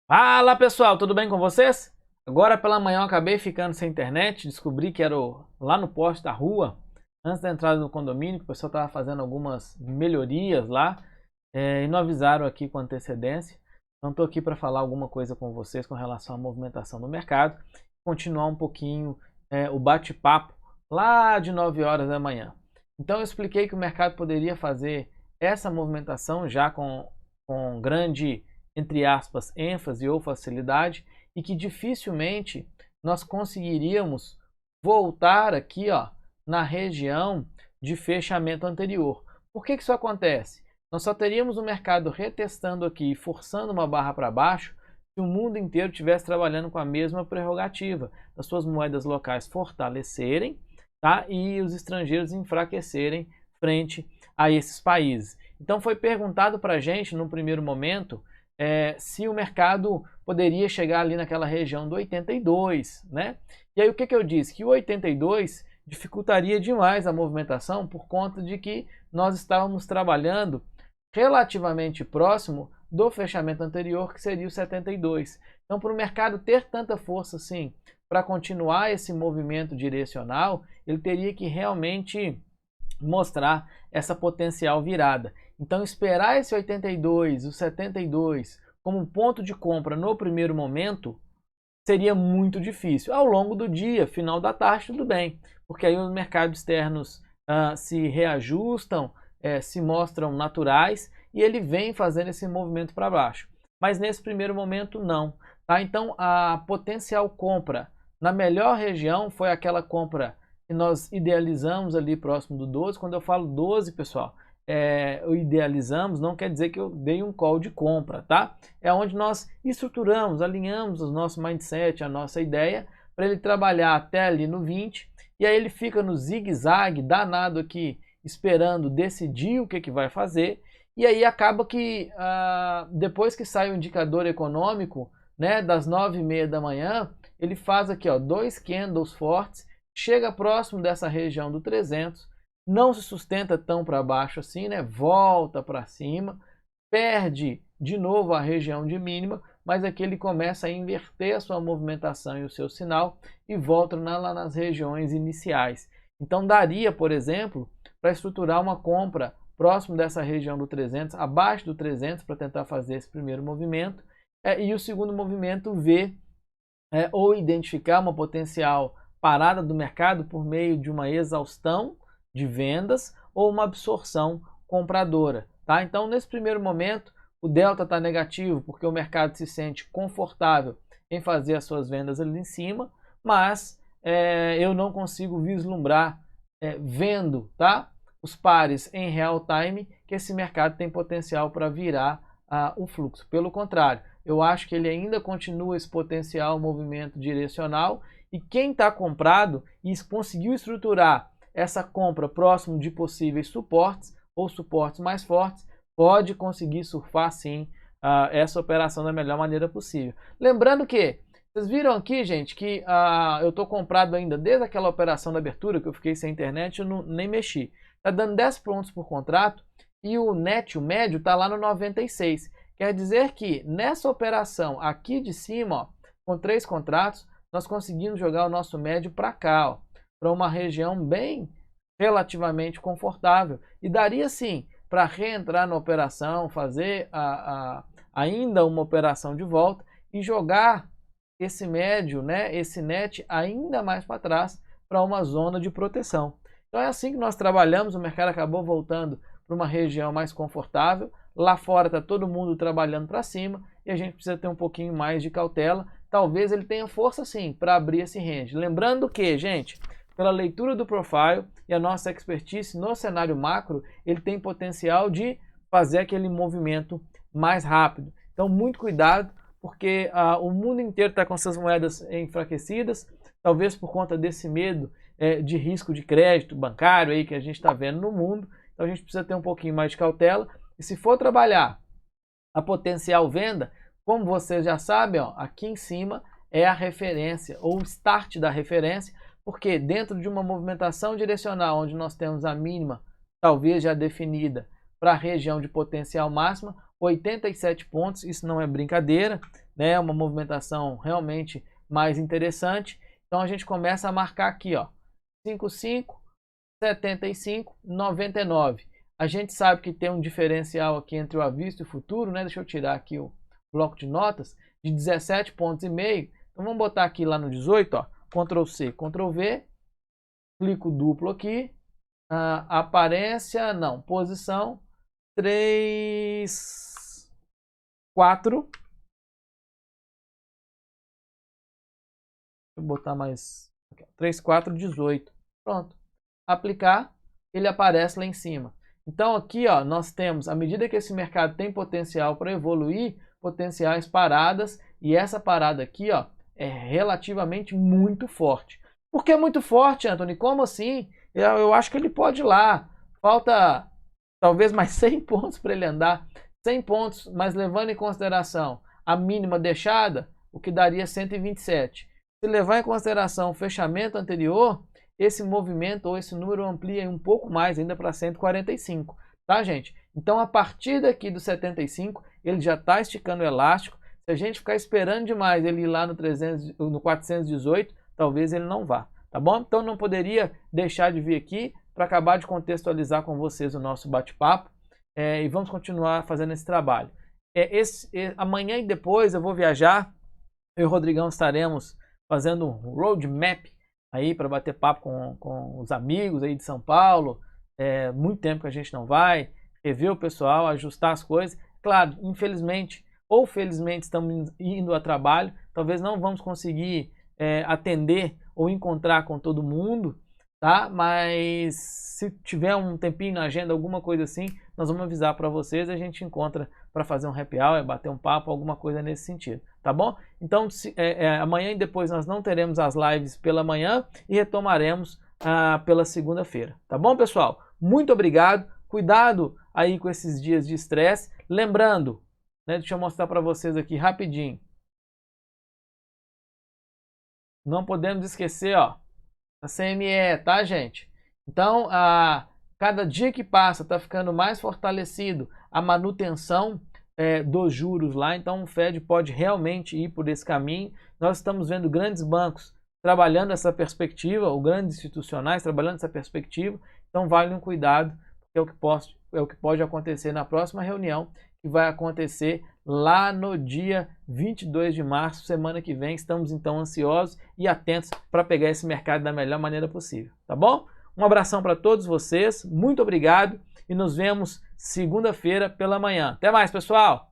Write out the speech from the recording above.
Fala pessoal, tudo bem com vocês? Agora pela manhã eu acabei ficando sem internet, descobri que era lá no poste da rua, antes da entrada do condomínio, que o pessoal estava fazendo algumas melhorias lá e não avisaram aqui com antecedência. Então estou aqui para falar alguma coisa com vocês com relação à movimentação do mercado, continuar um pouquinho o bate-papo lá de 9 horas da manhã. Então eu expliquei que o mercado poderia fazer essa movimentação já com grande, entre aspas, ênfase ou facilidade, e que dificilmente nós conseguiríamos voltar aqui, ó, na região de fechamento anterior. Por que isso acontece? Nós só teríamos o mercado retestando aqui e forçando uma barra para baixo se o mundo inteiro estivesse trabalhando com a mesma prerrogativa, das suas moedas locais fortalecerem, tá? E os estrangeiros enfraquecerem frente a esses países. Então foi perguntado para a gente no primeiro momento se o mercado poderia chegar ali naquela região do 82, né? E aí o que eu disse? Que o 82 dificultaria demais a movimentação por conta de que nós estávamos trabalhando relativamente próximo do fechamento anterior, que seria o 72. Então, para o mercado ter tanta força assim, para continuar esse movimento direcional, ele teria que realmente mostrar essa potencial virada. Então, esperar esse 82, o 72 como um ponto de compra no primeiro momento seria muito difícil. Ao longo do dia, final da tarde, tudo bem, porque aí os mercados externos se reajustam, se mostram naturais e ele vem fazendo esse movimento para baixo. Mas nesse primeiro momento, não. Tá? Então, a potencial compra na melhor região foi aquela compra que nós idealizamos ali próximo do 12. Quando eu falo 12, pessoal, o idealizamos não quer dizer que eu dei um call de compra, tá? É onde nós estruturamos, alinhamos o nosso mindset, a nossa ideia, para ele trabalhar até ali no 20, e aí ele fica no zigue-zague danado aqui, esperando decidir o que vai fazer, e aí acaba que depois que sai o indicador econômico, né, das 9h30 da manhã, ele faz aqui, ó, 2 candles fortes, chega próximo dessa região do 300, não se sustenta tão para baixo assim, né? Volta para cima, perde de novo a região de mínima, mas aqui ele começa a inverter a sua movimentação e o seu sinal e volta lá nas regiões iniciais. Então daria, por exemplo, para estruturar uma compra próximo dessa região do 300, abaixo do 300, para tentar fazer esse primeiro movimento, e o segundo movimento ver ou identificar uma potencial parada do mercado por meio de uma exaustão de vendas ou uma absorção compradora. Tá? Então, nesse primeiro momento, o delta está negativo porque o mercado se sente confortável em fazer as suas vendas ali em cima, mas eu não consigo vislumbrar, vendo, tá, os pares em real time, que esse mercado tem potencial para virar o fluxo. Pelo contrário, eu acho que ele ainda continua esse potencial movimento direcional, e quem está comprado e conseguiu estruturar essa compra próximo de possíveis suportes ou suportes mais fortes, pode conseguir surfar sim essa operação da melhor maneira possível. Lembrando que, vocês viram aqui, gente, que eu estou comprado ainda desde aquela operação da abertura que eu fiquei sem internet, eu nem mexi. Está dando 10 pontos por contrato e o net, o médio, está lá no 96. Quer dizer que nessa operação aqui de cima, ó, com 3 contratos, nós conseguimos jogar o nosso médio para cá, ó, para uma região bem relativamente confortável. E daria sim para reentrar na operação, fazer ainda uma operação de volta e jogar esse médio, né, esse net ainda mais para trás para uma zona de proteção. Então é assim que nós trabalhamos, o mercado acabou voltando para uma região mais confortável. Lá fora está todo mundo trabalhando para cima e a gente precisa ter um pouquinho mais de cautela. Talvez ele tenha força sim para abrir esse range. Lembrando que, gente, pela leitura do profile e a nossa expertise no cenário macro, ele tem potencial de fazer aquele movimento mais rápido. Então, muito cuidado, porque o mundo inteiro está com suas moedas enfraquecidas, talvez por conta desse medo de risco de crédito bancário aí que a gente está vendo no mundo. Então, a gente precisa ter um pouquinho mais de cautela. E se for trabalhar a potencial venda, como vocês já sabem, ó, aqui em cima é a referência, ou o start da referência, porque dentro de uma movimentação direcional, onde nós temos a mínima, talvez já definida, para a região de potencial máxima, 87 pontos, isso não é brincadeira, né, uma movimentação realmente mais interessante. Então a gente começa a marcar aqui, ó, 55, 75, 99. A gente sabe que tem um diferencial aqui entre o à vista e o futuro, né? Deixa eu tirar aqui o bloco de notas, de 17,5 pontos. Então vamos botar aqui lá no 18, ó, Ctrl C, Ctrl V, clico duplo aqui, aparência, não, posição, 3, 4. Deixa eu botar mais, 3, 4, 18. Pronto. Aplicar, ele aparece lá em cima. Então aqui, ó, nós temos, à medida que esse mercado tem potencial para evoluir, potenciais paradas, e essa parada aqui, ó, é relativamente muito forte. Por que muito forte, Anthony? Como assim? Eu acho que ele pode ir lá. Falta talvez mais 100 pontos para ele andar. 100 pontos, mas levando em consideração a mínima deixada, o que daria 127. Se levar em consideração o fechamento anterior, esse movimento ou esse número amplia um pouco mais ainda para 145, tá, gente? Então, a partir daqui do 75, ele já está esticando o elástico. Se a gente ficar esperando demais ele ir lá no 418, talvez ele não vá, tá bom? Então, não poderia deixar de vir aqui para acabar de contextualizar com vocês o nosso bate-papo e vamos continuar fazendo esse trabalho. Amanhã e depois eu vou viajar, eu e o Rodrigão estaremos fazendo um roadmap aí para bater papo com os amigos aí de São Paulo. Muito tempo que a gente não vai, rever o pessoal, ajustar as coisas. Claro, infelizmente ou felizmente estamos indo a trabalho, talvez não vamos conseguir atender ou encontrar com todo mundo, tá? Mas se tiver um tempinho na agenda, alguma coisa assim, nós vamos avisar para vocês, a gente encontra para fazer um happy hour, bater um papo, alguma coisa nesse sentido, tá bom? Então, amanhã e depois nós não teremos as lives pela manhã e retomaremos pela segunda-feira, tá bom, pessoal? Muito obrigado, cuidado aí com esses dias de estresse, lembrando, né, deixa eu mostrar para vocês aqui rapidinho, não podemos esquecer, ó, a CME, tá, gente? Então, cada dia que passa está ficando mais fortalecido a manutenção dos juros lá, então o Fed pode realmente ir por esse caminho. Nós estamos vendo grandes bancos trabalhando essa perspectiva, ou grandes institucionais trabalhando essa perspectiva, então vale um cuidado, porque é o que pode acontecer na próxima reunião, que vai acontecer lá no dia 22 de março, semana que vem. Estamos então ansiosos e atentos para pegar esse mercado da melhor maneira possível, tá bom? Um abração para todos vocês, muito obrigado e nos vemos segunda-feira pela manhã. Até mais, pessoal!